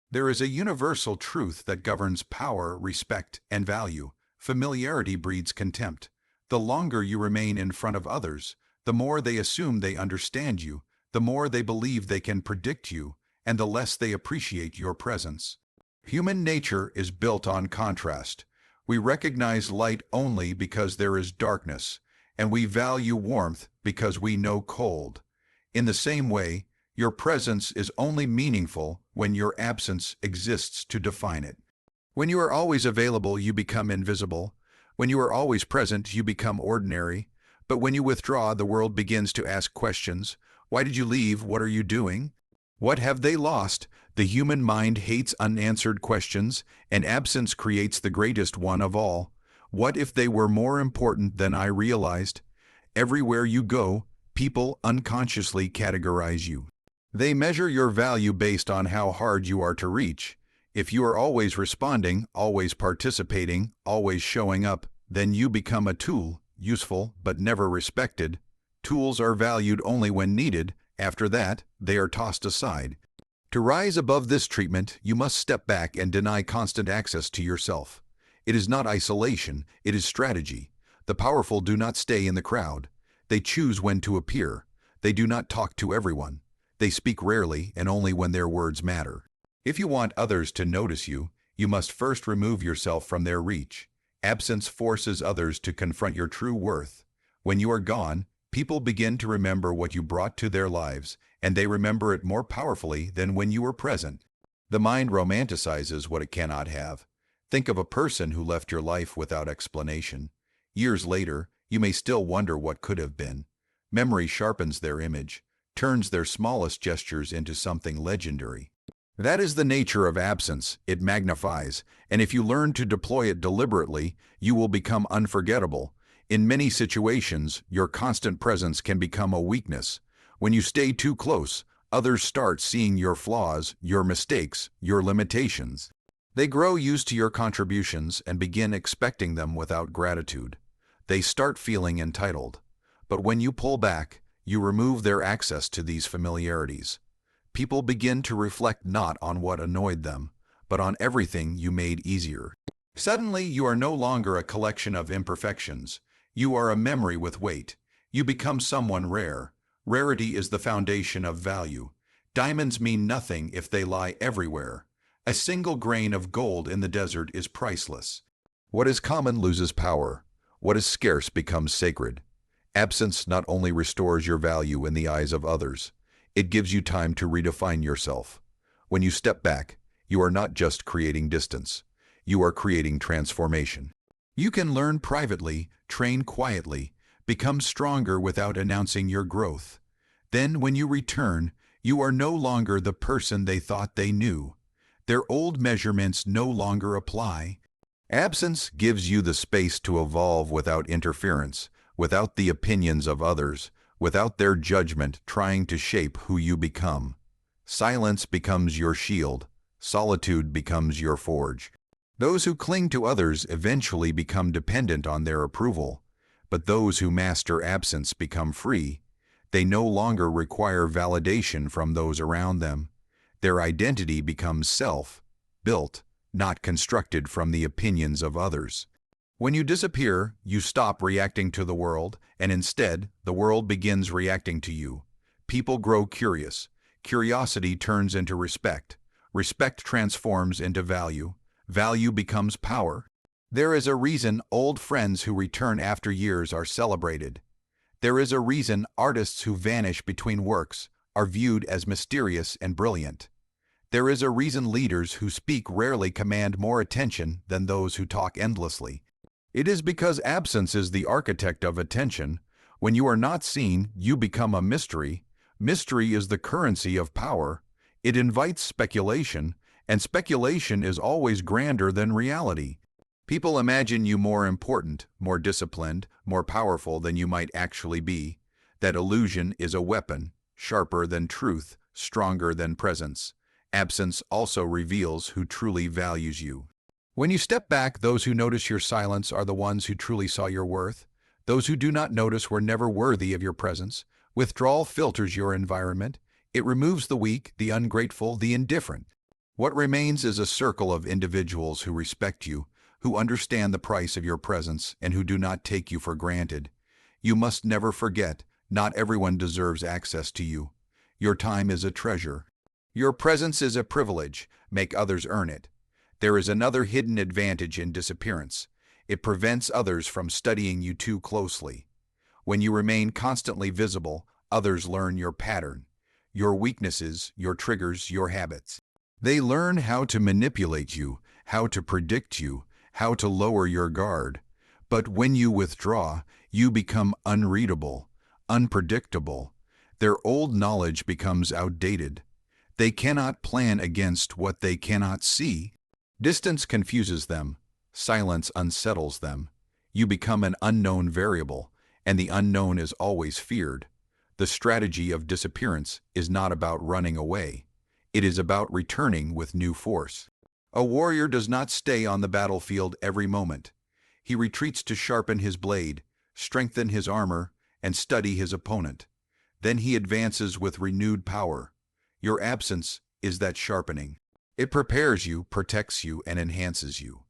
There is a universal truth that governs power, respect, and value. Familiarity breeds contempt. The longer you remain in front of others, the more they assume they understand you, the more they believe they can predict you, and the less they appreciate your presence. Human nature is built on contrast. We recognize light only because there is darkness, and we value warmth because we know cold. In the same way, your presence is only meaningful when your absence exists to define it. When you are always available, you become invisible. When you are always present, you become ordinary. But when you withdraw, the world begins to ask questions. Why did you leave? What are you doing? What have they lost? The human mind hates unanswered questions, and absence creates the greatest one of all. What if they were more important than I realized? Everywhere you go, people unconsciously categorize you. They measure your value based on how hard you are to reach. If you are always responding, always participating, always showing up, then you become a tool, useful but never respected. Tools are valued only when needed. After that, they are tossed aside. To rise above this treatment, you must step back and deny constant access to yourself. It is not isolation, it is strategy. The powerful do not stay in the crowd. They choose when to appear. They do not talk to everyone. They speak rarely and only when their words matter. If you want others to notice you, you must first remove yourself from their reach. Absence forces others to confront your true worth. When you are gone, people begin to remember what you brought to their lives, and they remember it more powerfully than when you were present. The mind romanticizes what it cannot have. Think of a person who left your life without explanation. Years later, you may still wonder what could have been. Memory sharpens their image, turns their smallest gestures into something legendary. That is the nature of absence. It magnifies, and if you learn to deploy it deliberately, you will become unforgettable. In many situations, your constant presence can become a weakness. When you stay too close, others start seeing your flaws, your mistakes, your limitations. They grow used to your contributions and begin expecting them without gratitude. They start feeling entitled. But when you pull back, you remove their access to these familiarities. People begin to reflect not on what annoyed them, but on everything you made easier. Suddenly, you are no longer a collection of imperfections. You are a memory with weight. You become someone rare. Rarity is the foundation of value. Diamonds mean nothing if they lie everywhere. A single grain of gold in the desert is priceless. What is common loses power. What is scarce becomes sacred. Absence not only restores your value in the eyes of others, it gives you time to redefine yourself. When you step back, you are not just creating distance. You are creating transformation. You can learn privately, train quietly, become stronger without announcing your growth. Then, when you return, you are no longer the person they thought they knew. Their old measurements no longer apply. Absence gives you the space to evolve without interference, without the opinions of others, without their judgment trying to shape who you become. Silence becomes your shield. Solitude becomes your forge. Those who cling to others eventually become dependent on their approval, but those who master absence become free. They no longer require validation from those around them. Their identity becomes self-built, not constructed from the opinions of others. When you disappear, you stop reacting to the world, and instead, the world begins reacting to you. People grow curious. Curiosity turns into respect. Respect transforms into value. Value becomes power. There is a reason old friends who return after years are celebrated. There is a reason artists who vanish between works are viewed as mysterious and brilliant. There is a reason leaders who speak rarely command more attention than those who talk endlessly. It is because absence is the architect of attention. When you are not seen, you become a mystery. Mystery is the currency of power. It invites speculation, and speculation is always grander than reality. People imagine you more important, more disciplined, more powerful than you might actually be. That illusion is a weapon, sharper than truth, stronger than presence. Absence also reveals who truly values you. When you step back, those who notice your silence are the ones who truly saw your worth. Those who do not notice were never worthy of your presence. Withdrawal filters your environment. It removes the weak, the ungrateful, the indifferent. What remains is a circle of individuals who respect you, who understand the price of your presence, and who do not take you for granted. You must never forget, not everyone deserves access to you. Your time is a treasure. Your presence is a privilege. Make others earn it. There is another hidden advantage in disappearance. It prevents others from studying you too closely. When you remain constantly visible, others learn your pattern, your weaknesses, your triggers, your habits. They learn how to manipulate you, how to predict you, how to lower your guard. But when you withdraw, you become unreadable, unpredictable. Their old knowledge becomes outdated. They cannot plan against what they cannot see. Distance confuses them. Silence unsettles them. You become an unknown variable, and the unknown is always feared. The strategy of disappearance is not about running away. It is about returning with new force. A warrior does not stay on the battlefield every moment. He retreats to sharpen his blade, strengthen his armor, and study his opponent. Then he advances with renewed power. Your absence is that sharpening. It prepares you, protects you, and enhances you.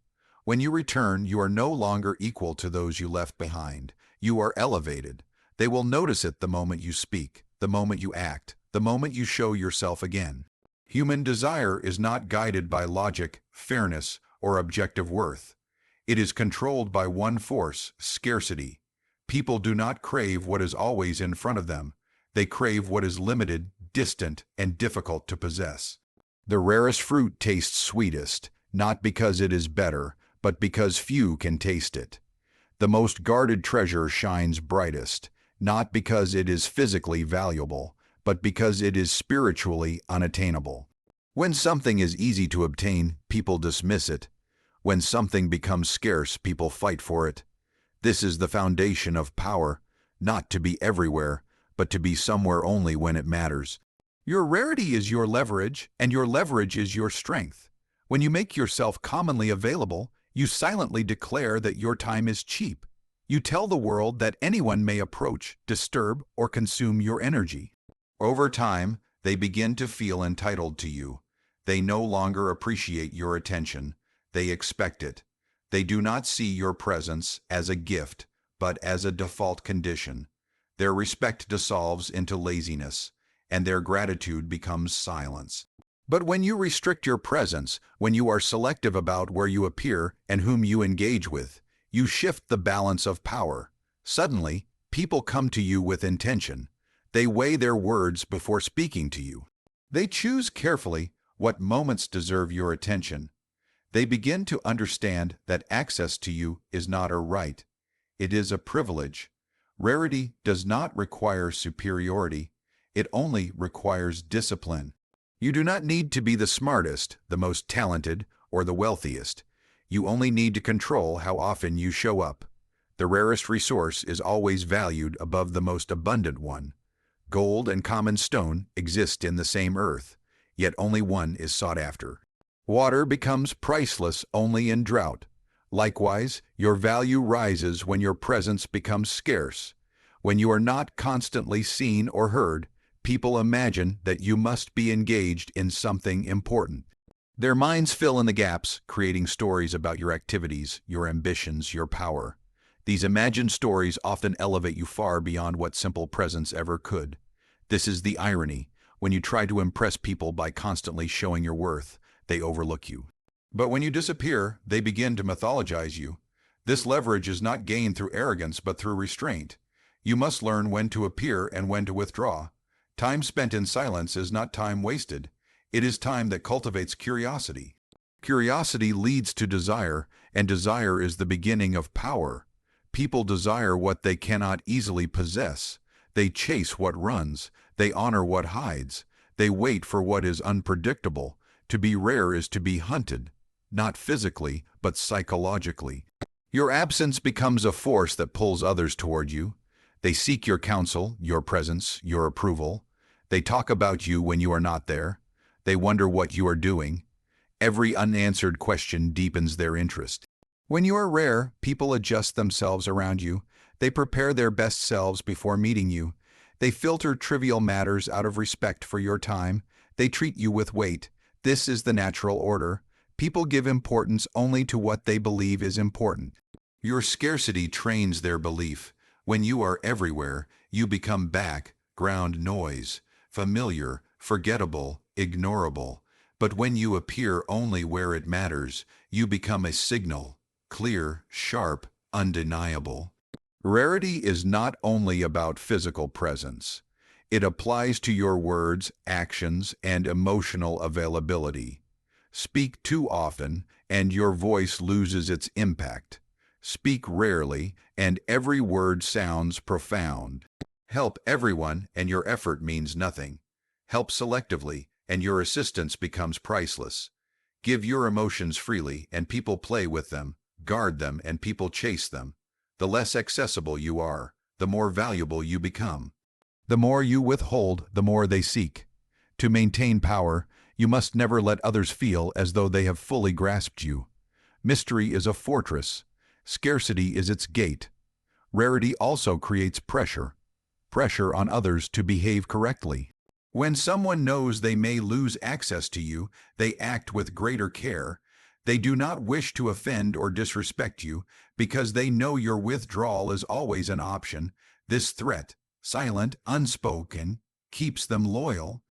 When you return, you are no longer equal to those you left behind. You are elevated. They will notice it the moment you speak, the moment you act, the moment you show yourself again. Human desire is not guided by logic, fairness, or objective worth. It is controlled by one force, scarcity. People do not crave what is always in front of them. They crave what is limited, distant, and difficult to possess. The rarest fruit tastes sweetest, not because it is better, but because few can taste it. The most guarded treasure shines brightest, not because it is physically valuable, but because it is spiritually unattainable. When something is easy to obtain, people dismiss it. When something becomes scarce, people fight for it. This is the foundation of power, not to be everywhere, but to be somewhere only when it matters. Your rarity is your leverage, and your leverage is your strength. When you make yourself commonly available, you silently declare that your time is cheap. You tell the world that anyone may approach, disturb, or consume your energy. Over time, they begin to feel entitled to you. They no longer appreciate your attention. They expect it. They do not see your presence as a gift, but as a default condition. Their respect dissolves into laziness, and their gratitude becomes silence. But when you restrict your presence, when you are selective about where you appear and whom you engage with, you shift the balance of power. Suddenly, people come to you with intention. They weigh their words before speaking to you. They choose carefully what moments deserve your attention. They begin to understand that access to you is not a right. It is a privilege. Rarity does not require superiority. It only requires discipline. You do not need to be the smartest, the most talented, or the wealthiest. You only need to control how often you show up. The rarest resource is always valued above the most abundant one. Gold and common stone exist in the same earth, yet only one is sought after. Water becomes priceless only in drought. Likewise, your value rises when your presence becomes scarce. When you are not constantly seen or heard, people imagine that you must be engaged in something important. Their minds fill in the gaps, creating stories about your activities, your ambitions, your power. These imagined stories often elevate you far beyond what simple presence ever could. This is the irony. When you try to impress people by constantly showing your worth, they overlook you. But when you disappear, they begin to mythologize you. This leverage is not gained through arrogance, but through restraint. You must learn when to appear and when to withdraw. Time spent in silence is not time wasted. It is time that cultivates curiosity. Curiosity leads to desire, and desire is the beginning of power. People desire what they cannot easily possess. They chase what runs. They honor what hides. They wait for what is unpredictable. To be rare is to be hunted, not physically, but psychologically. Your absence becomes a force that pulls others toward you. They seek your counsel, your presence, your approval. They talk about you when you are not there. They wonder what you are doing. Every unanswered question deepens their interest. When you are rare, people adjust themselves around you. They prepare their best selves before meeting you. They filter trivial matters out of respect for your time. They treat you with weight. This is the natural order. People give importance only to what they believe is important. Your scarcity trains their belief. When you are everywhere, you become background noise, familiar, forgettable, ignorable. But when you appear only where it matters, you become a signal, clear, sharp, undeniable. Rarity is not only about physical presence. It applies to your words, actions, and emotional availability. Speak too often, and your voice loses its impact. Speak rarely, and every word sounds profound. Help everyone, and your effort means nothing. Help selectively, and your assistance becomes priceless. Give your emotions freely, and people play with them. Guard them, and people chase them. The less accessible you are, the more valuable you become. The more you withhold, the more they seek. To maintain power, you must never let others feel as though they have fully grasped you. Mystery is a fortress. Scarcity is its gate. Rarity also creates pressure on others to behave correctly. When someone knows they may lose access to you, they act with greater care. They do not wish to offend or disrespect you because they know your withdrawal is always an option. This threat, silent, unspoken, keeps them loyal.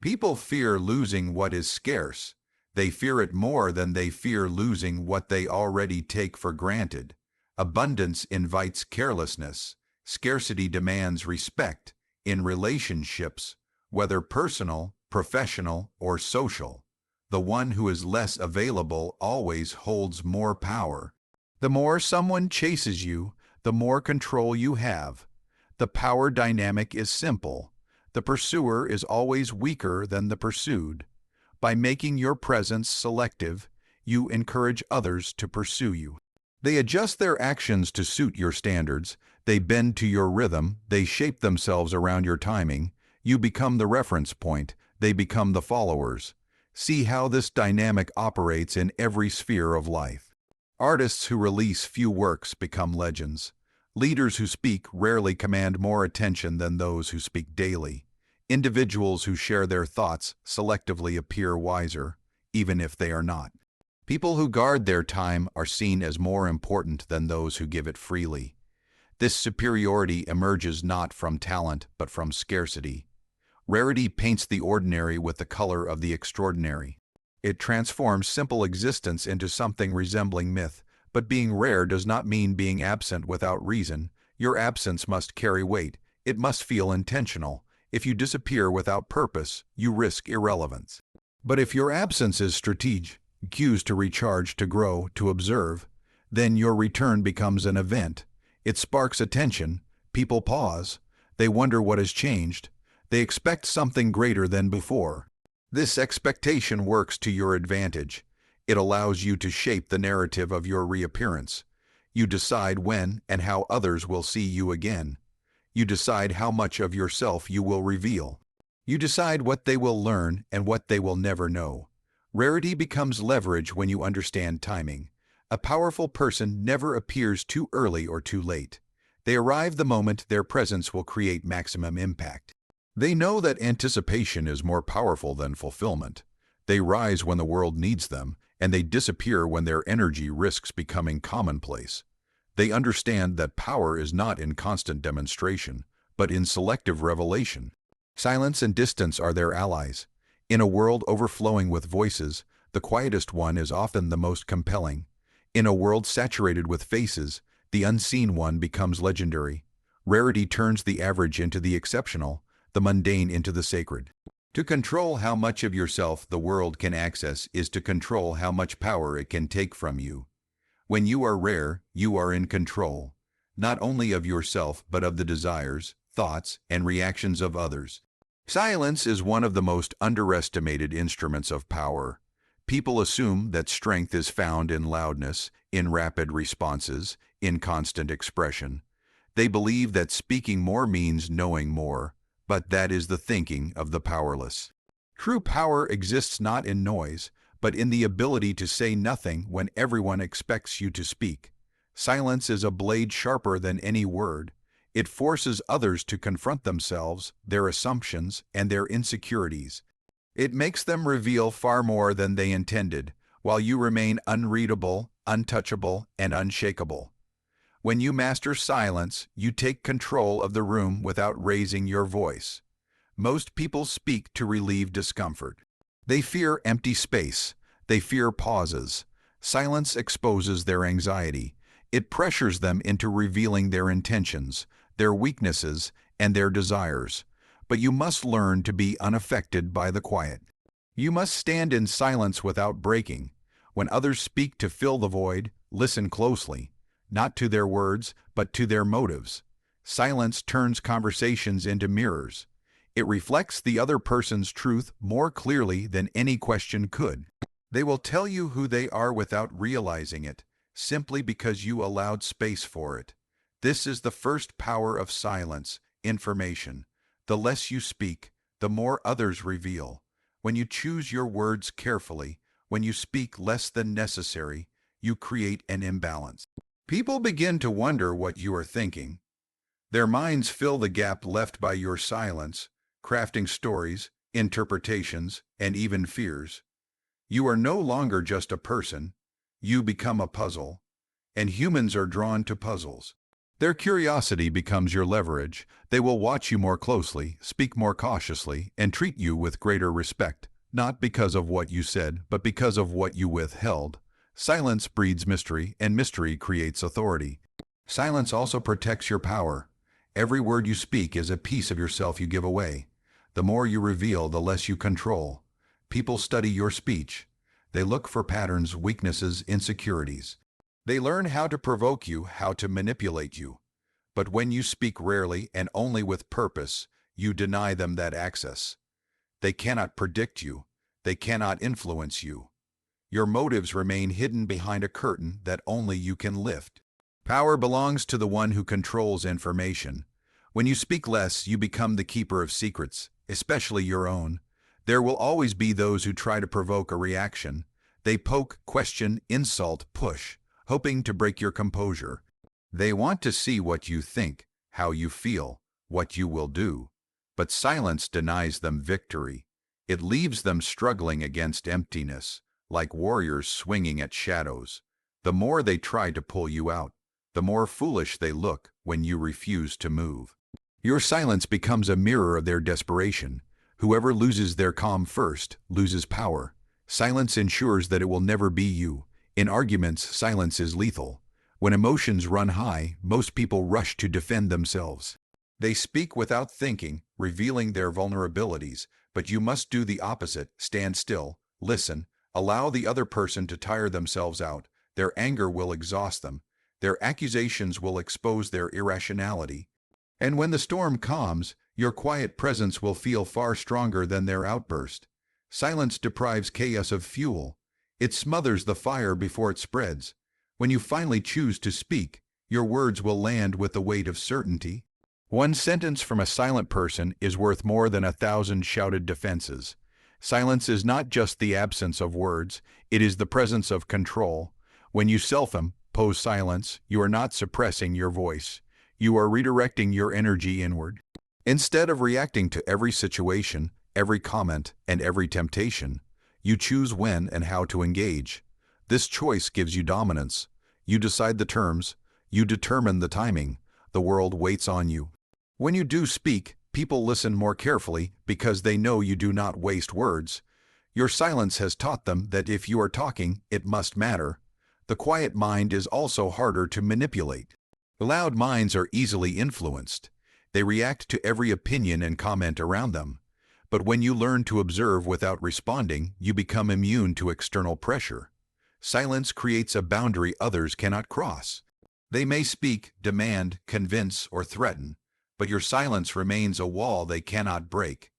People fear losing what is scarce. They fear it more than they fear losing what they already take for granted. Abundance invites carelessness. Scarcity demands respect in relationships, whether personal, professional, or social. The one who is less available always holds more power. The more someone chases you, the more control you have. The power dynamic is simple. The pursuer is always weaker than the pursued. By making your presence selective, you encourage others to pursue you. They adjust their actions to suit your standards. They bend to your rhythm. They shape themselves around your timing. You become the reference point. They become the followers. See how this dynamic operates in every sphere of life. Artists who release few works become legends. Leaders who speak rarely command more attention than those who speak daily. Individuals who share their thoughts selectively appear wiser, even if they are not. People who guard their time are seen as more important than those who give it freely. This superiority emerges not from talent, but from scarcity. Rarity paints the ordinary with the color of the extraordinary. It transforms simple existence into something resembling myth. But being rare does not mean being absent without reason. Your absence must carry weight. It must feel intentional. If you disappear without purpose, you risk irrelevance. But if your absence is strategic, cues to recharge, to grow, to observe, then your return becomes an event. It sparks attention. People pause. They wonder what has changed. They expect something greater than before. This expectation works to your advantage. It allows you to shape the narrative of your reappearance. You decide when and how others will see you again. You decide how much of yourself you will reveal. You decide what they will learn and what they will never know. Rarity becomes leverage when you understand timing. A powerful person never appears too early or too late. They arrive the moment their presence will create maximum impact. They know that anticipation is more powerful than fulfillment. They rise when the world needs them, and they disappear when their energy risks becoming commonplace. They understand that power is not in constant demonstration, but in selective revelation. Silence and distance are their allies. In a world overflowing with voices, the quietest one is often the most compelling. In a world saturated with faces, the unseen one becomes legendary. Rarity turns the average into the exceptional, the mundane into the sacred. To control how much of yourself the world can access is to control how much power it can take from you. When you are rare, you are in control, not only of yourself but of the desires, thoughts, and reactions of others. Silence is one of the most underestimated instruments of power. People assume that strength is found in loudness, in rapid responses, in constant expression. They believe that speaking more means knowing more, but that is the thinking of the powerless. True power exists not in noise, but in the ability to say nothing when everyone expects you to speak. Silence is a blade sharper than any word. It forces others to confront themselves, their assumptions, and their insecurities. It makes them reveal far more than they intended, while you remain unreadable, untouchable, and unshakable. When you master silence, you take control of the room without raising your voice. Most people speak to relieve discomfort. They fear empty space. They fear pauses. Silence exposes their anxiety. It pressures them into revealing their intentions, their weaknesses, and their desires. But you must learn to be unaffected by the quiet. You must stand in silence without breaking. When others speak to fill the void, listen closely, not to their words, but to their motives. Silence turns conversations into mirrors. It reflects the other person's truth more clearly than any question could. They will tell you who they are without realizing it, simply because you allowed space for it. This is the first power of silence, information. The less you speak, the more others reveal. When you choose your words carefully, when you speak less than necessary, you create an imbalance. People begin to wonder what you are thinking. Their minds fill the gap left by your silence, crafting stories, interpretations, and even fears. You are no longer just a person. You become a puzzle, and humans are drawn to puzzles. Their curiosity becomes your leverage. They will watch you more closely, speak more cautiously, and treat you with greater respect, not because of what you said, but because of what you withheld. Silence breeds mystery, and mystery creates authority. Silence also protects your power. Every word you speak is a piece of yourself you give away. The more you reveal, the less you control. People study your speech. They look for patterns, weaknesses, insecurities. They learn how to provoke you, how to manipulate you. But when you speak rarely and only with purpose, you deny them that access. They cannot predict you. They cannot influence you. Your motives remain hidden behind a curtain that only you can lift. Power belongs to the one who controls information. When you speak less, you become the keeper of secrets, especially your own. There will always be those who try to provoke a reaction. They poke, question, insult, push, hoping to break your composure. They want to see what you think, how you feel, what you will do. But silence denies them victory. It leaves them struggling against emptiness, like warriors swinging at shadows. The more they try to pull you out, the more foolish they look when you refuse to move. Your silence becomes a mirror of their desperation. Whoever loses their calm first loses power. Silence ensures that it will never be you. In arguments, silence is lethal. When emotions run high, most people rush to defend themselves. They speak without thinking, revealing their vulnerabilities, but you must do the opposite. Stand still, listen, allow the other person to tire themselves out. Their anger will exhaust them. Their accusations will expose their irrationality. And when the storm calms, your quiet presence will feel far stronger than their outburst. Silence deprives chaos of fuel. It smothers the fire before it spreads. When you finally choose to speak, your words will land with the weight of certainty. One sentence from a silent person is worth more than 1,000 shouted defenses. Silence is not just the absence of words, it is the presence of control. When you self-impose silence, you are not suppressing your voice. You are redirecting your energy inward. Instead of reacting to every situation, every comment, and every temptation, you choose when and how to engage. This choice gives you dominance. You decide the terms. You determine the timing. The world waits on you. When you do speak, people listen more carefully because they know you do not waste words. Your silence has taught them that if you are talking, it must matter. The quiet mind is also harder to manipulate. Loud minds are easily influenced. They react to every opinion and comment around them. But when you learn to observe without responding, you become immune to external pressure. Silence creates a boundary others cannot cross. They may speak, demand, convince, or threaten, but your silence remains a wall they cannot break.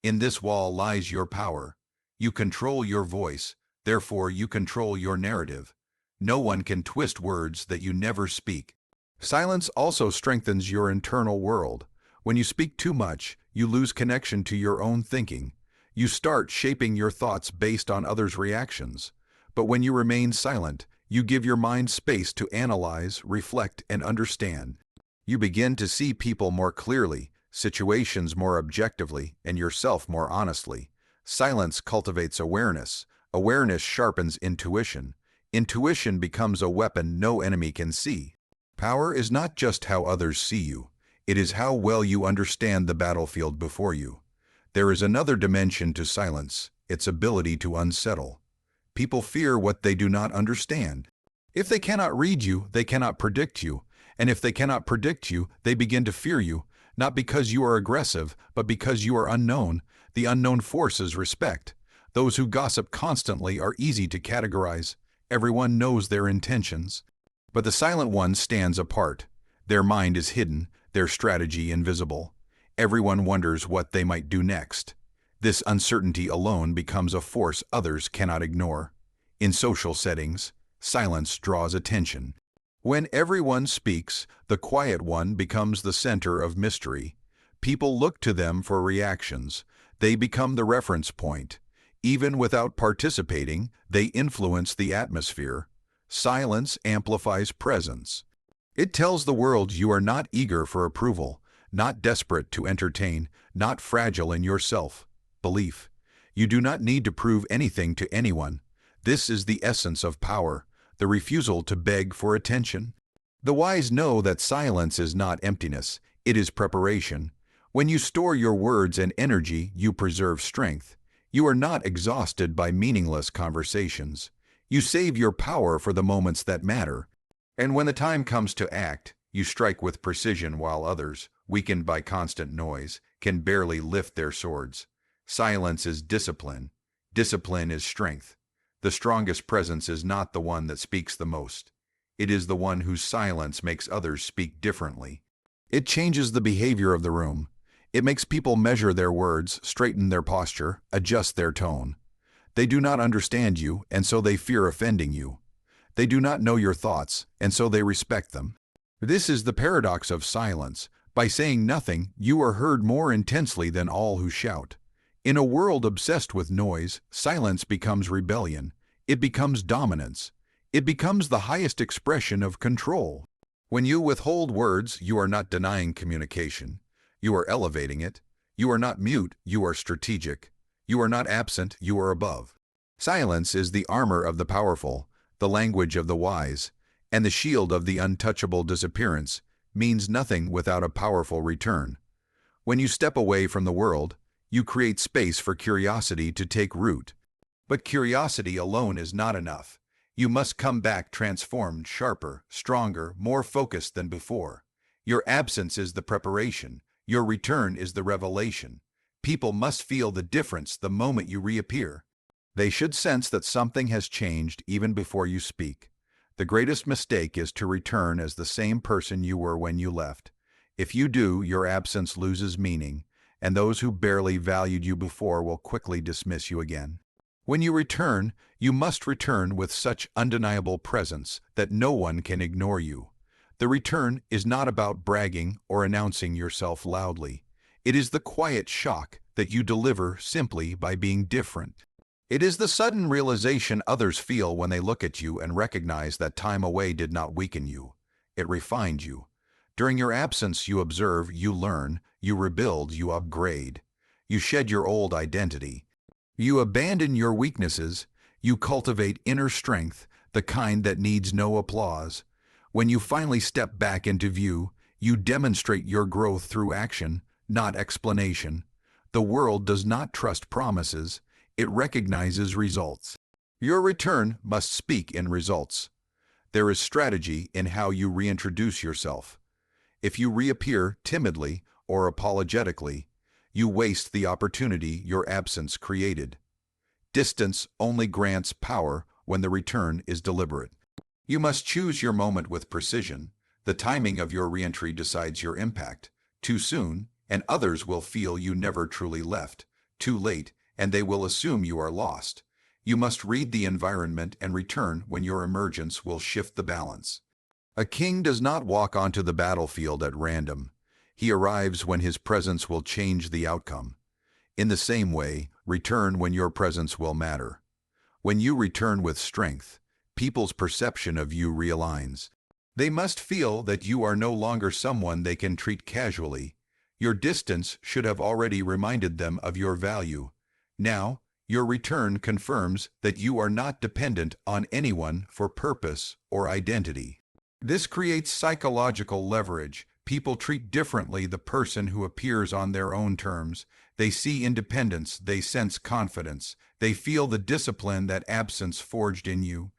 In this wall lies your power. You control your voice, therefore you control your narrative. No one can twist words that you never speak. Silence also strengthens your internal world. When you speak too much, you lose connection to your own thinking. You start shaping your thoughts based on others' reactions. But when you remain silent, you give your mind space to analyze, reflect, and understand. You begin to see people more clearly, situations more objectively, and yourself more honestly. Silence cultivates awareness. Awareness sharpens intuition. Intuition becomes a weapon no enemy can see. Power is not just how others see you. It is how well you understand the battlefield before you. There is another dimension to silence, its ability to unsettle. People fear what they do not understand. If they cannot read you, they cannot predict you. And if they cannot predict you, they begin to fear you, not because you are aggressive, but because you are unknown. The unknown forces respect. Those who gossip constantly are easy to categorize. Everyone knows their intentions. But the silent one stands apart. Their mind is hidden, their strategy invisible. Everyone wonders what they might do next. This uncertainty alone becomes a force others cannot ignore. In social settings, silence draws attention. When everyone speaks, the quiet one becomes the center of mystery. People look to them for reactions. They become the reference point. Even without participating, they influence the atmosphere. Silence amplifies presence. It tells the world you are not eager for approval, not desperate to entertain, not fragile in your self-belief. You do not need to prove anything to anyone. This is the essence of power, the refusal to beg for attention. The wise know that silence is not emptiness, it is preparation. When you store your words and energy, you preserve strength. You are not exhausted by meaningless conversations. You save your power for the moments that matter. And when the time comes to act, you strike with precision while others, weakened by constant noise, can barely lift their swords. Silence is discipline. Discipline is strength. The strongest presence is not the one that speaks the most. It is the one whose silence makes others speak differently. It changes the behavior of the room. It makes people measure their words, straighten their posture, adjust their tone. They do not understand you, and so they fear offending you. They do not know your thoughts, and so they respect them. This is the paradox of silence. By saying nothing, you are heard more intensely than all who shout. In a world obsessed with noise, silence becomes rebellion. It becomes dominance. It becomes the highest expression of control. When you withhold words, you are not denying communication. You are elevating it. You are not mute, you are strategic. You are not absent, you are above. Silence is the armor of the powerful, the language of the wise, and the shield of the untouchable. Disappearance means nothing without a powerful return. When you step away from the world, you create space for curiosity to take root. But curiosity alone is not enough. You must come back transformed, sharper, stronger, more focused than before. Your absence is the preparation. Your return is the revelation. People must feel the difference the moment you reappear. They should sense that something has changed even before you speak. The greatest mistake is to return as the same person you were when you left. If you do, your absence loses meaning, and those who barely valued you before will quickly dismiss you again. When you return, you must return with such undeniable presence that no one can ignore you. The return is not about bragging or announcing yourself loudly. It is the quiet shock that you deliver simply by being different. It is the sudden realization others feel when they look at you and recognize that time away did not weaken you. It refined you. During your absence, you observe, you learn, you rebuild, you upgrade. You shed your old identity. You abandon your weaknesses. You cultivate inner strength, the kind that needs no applause. When you finally step back into view, you demonstrate your growth through action, not explanation. The world does not trust promises. It recognizes results. Your return must speak in results. There is strategy in how you reintroduce yourself. If you reappear timidly or apologetically, you waste the opportunity your absence created. Distance only grants power when the return is deliberate. You must choose your moment with precision. The timing of your reentry decides your impact. Too soon, and others will feel you never truly left. Too late, and they will assume you are lost. You must read the environment and return when your emergence will shift the balance. A king does not walk onto the battlefield at random. He arrives when his presence will change the outcome. In the same way, return when your presence will matter. When you return with strength, people's perception of you realigns. They must feel that you are no longer someone they can treat casually. Your distance should have already reminded them of your value. Now, your return confirms that you are not dependent on anyone for purpose or identity. This creates psychological leverage. People treat differently the person who appears on their own terms. They see independence, they sense confidence, they feel the discipline that absence forged in you.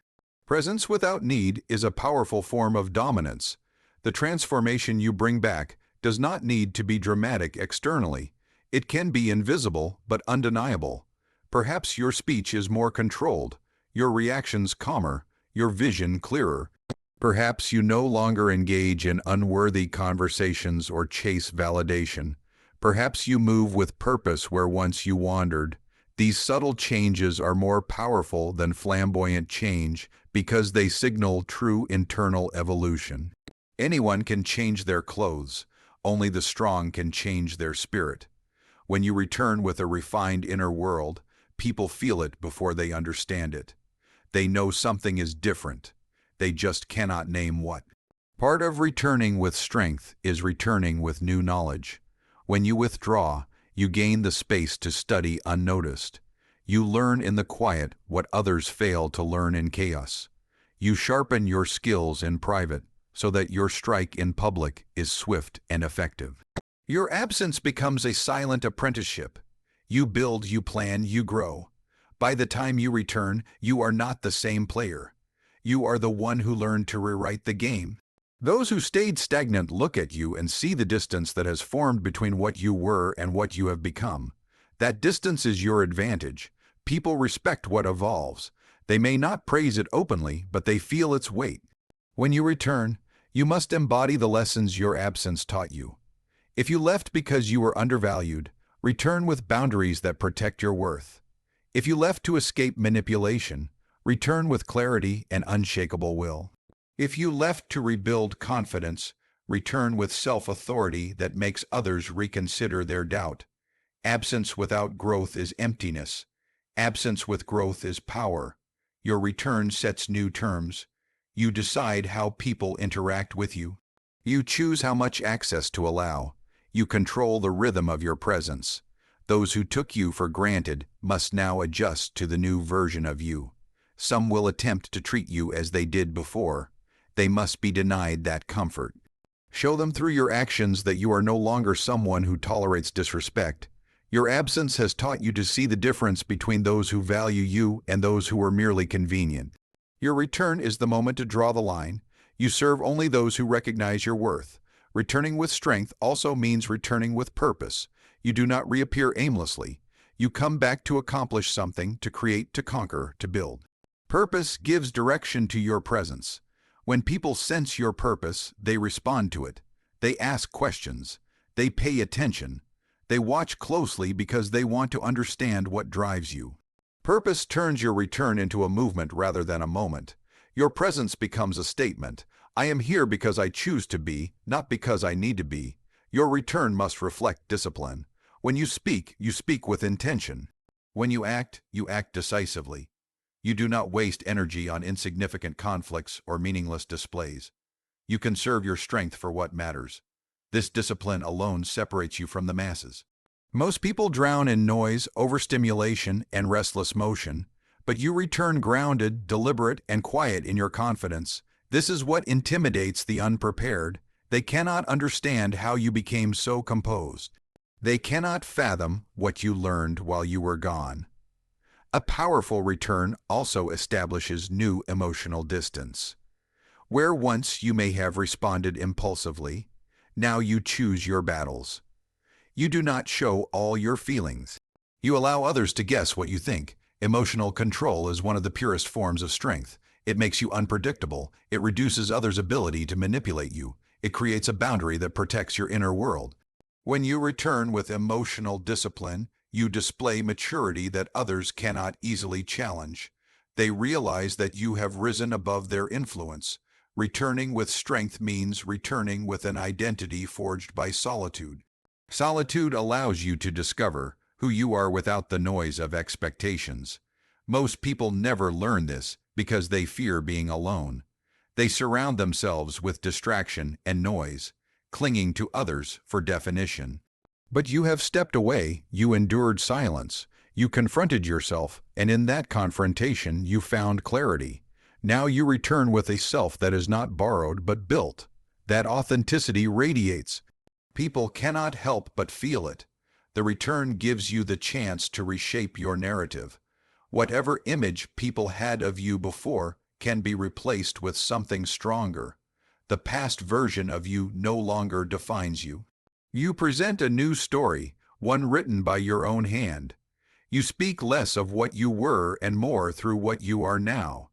Presence without need is a powerful form of dominance. The transformation you bring back does not need to be dramatic externally. It can be invisible but undeniable. Perhaps your speech is more controlled, your reactions calmer, your vision clearer. Perhaps you no longer engage in unworthy conversations or chase validation. Perhaps you move with purpose where once you wandered. These subtle changes are more powerful than flamboyant change because they signal true internal evolution. Anyone can change their clothes. Only the strong can change their spirit. When you return with a refined inner world, people feel it before they understand it. They know something is different. They just cannot name what. Part of returning with strength is returning with new knowledge. When you withdraw, you gain the space to study unnoticed. You learn in the quiet what others fail to learn in chaos. You sharpen your skills in private so that your strike in public is swift and effective. Your absence becomes a silent apprenticeship. You build, you plan, you grow. By the time you return, you are not the same player. You are the one who learned to rewrite the game. Those who stayed stagnant look at you and see the distance that has formed between what you were and what you have become. That distance is your advantage. People respect what evolves. They may not praise it openly, but they feel its weight. When you return, you must embody the lessons your absence taught you. If you left because you were undervalued, return with boundaries that protect your worth. If you left to escape manipulation, return with clarity and unshakable will. If you left to rebuild confidence, return with self-authority that makes others reconsider their doubt. Absence without growth is emptiness. Absence with growth is power. Your return sets new terms. You decide how people interact with you. You choose how much access to allow. You control the rhythm of your presence. Those who took you for granted must now adjust to the new version of you. Some will attempt to treat you as they did before. They must be denied that comfort. Show them through your actions that you are no longer someone who tolerates disrespect. Your absence has taught you to see the difference between those who value you and those who are merely convenient. Your return is the moment to draw the line. You serve only those who recognize your worth. Returning with strength also means returning with purpose. You do not reappear aimlessly. You come back to accomplish something, to create, to conquer, to build. Purpose gives direction to your presence. When people sense your purpose, they respond to it. They ask questions. They pay attention. They watch closely because they want to understand what drives you. Purpose turns your return into a movement rather than a moment. Your presence becomes a statement. I am here because I choose to be, not because I need to be. Your return must reflect discipline. When you speak with intention. When you act decisively. You do not waste energy on insignificant conflicts or meaningless displays. You conserve your strength for what matters. This discipline alone separates you from the masses. Most people drown in noise, overstimulation, and restless motion, but you return grounded, deliberate, and quiet in your confidence. This is what intimidates the unprepared. They cannot understand how you became so composed. They cannot fathom what you learned while you were gone. A powerful return also establishes new emotional distance. Where once you may have responded impulsively, now you choose your battles. You do not show all your feelings. You allow others to guess what you think. Emotional control is one of the purest forms of strength. It makes you unpredictable. It reduces others' ability to manipulate you. It creates a boundary that protects your inner world. When you return with emotional discipline, you display maturity that others cannot easily challenge. They realize that you have risen above their influence. Returning with strength means returning with an identity forged by solitude. Solitude allows you to discover who you are without the noise of expectations. Most people never learn this because they fear being alone. They surround themselves with distraction and noise, clinging to others for definition. But you have stepped away, you endured silence, You confronted yourself, and in that confrontation you found clarity. Now you return with a self that is not borrowed but built. That authenticity radiates. People cannot help but feel it. The return gives you the chance to reshape your narrative. Whatever image people had of you before can be replaced with something stronger. The past version of you no longer defines you. You present a new story, one written by your own hand. You speak less of what you were and more through what you are now.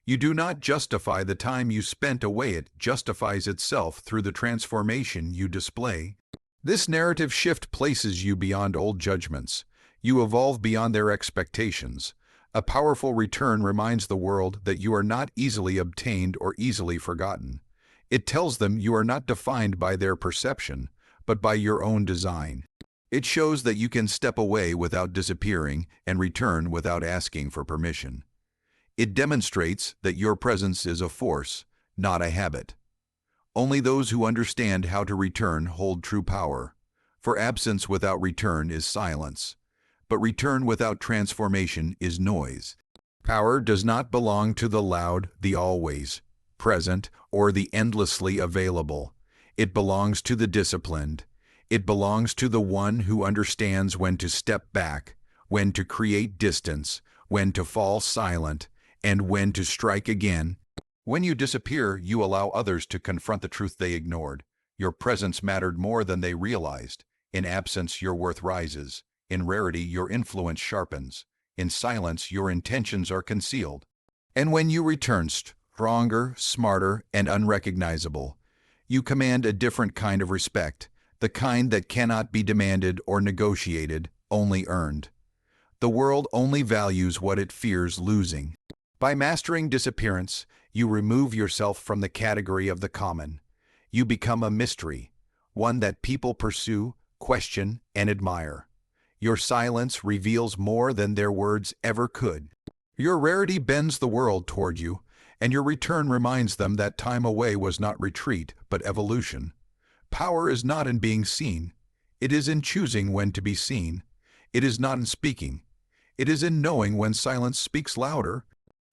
You do not justify the time you spent away. It justifies itself through the transformation you display. This narrative shift places you beyond old judgments. You evolve beyond their expectations. A powerful return reminds the world that you are not easily obtained or easily forgotten. It tells them you are not defined by their perception, but by your own design. It shows that you can step away without disappearing and return without asking for permission. It demonstrates that your presence is a force, not a habit. Only those who understand how to return hold true power, for absence without return is silence, but return without transformation is noise. Power does not belong to the loud, the always present, or the endlessly available. It belongs to the disciplined. It belongs to the one who understands when to step back, when to create distance, when to fall silent, and when to strike again. When you disappear, you allow others to confront the truth they ignored. Your presence mattered more than they realized. In absence, your worth rises. In rarity, your influence sharpens. In silence, your intentions are concealed. And when you return stronger, smarter, and unrecognizable, you command a different kind of respect. The kind that cannot be demanded or negotiated, only earned. The world only values what it fears losing. By mastering disappearance, you remove yourself from the category of the common. You become a mystery, one that people pursue, question, and admire. Your silence reveals more than their words ever could. Your rarity bends the world toward you, and your return reminds them that time away was not retreat, but evolution. Power is not in being seen. It is in choosing when to be seen. It is not in speaking. It is in knowing when silence speaks louder.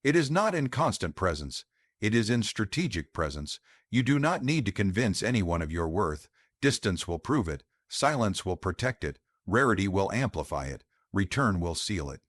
It is not in constant presence. It is in strategic presence. You do not need to convince anyone of your worth. Distance will prove it. Silence will protect it. Rarity will amplify it. Return will seal it.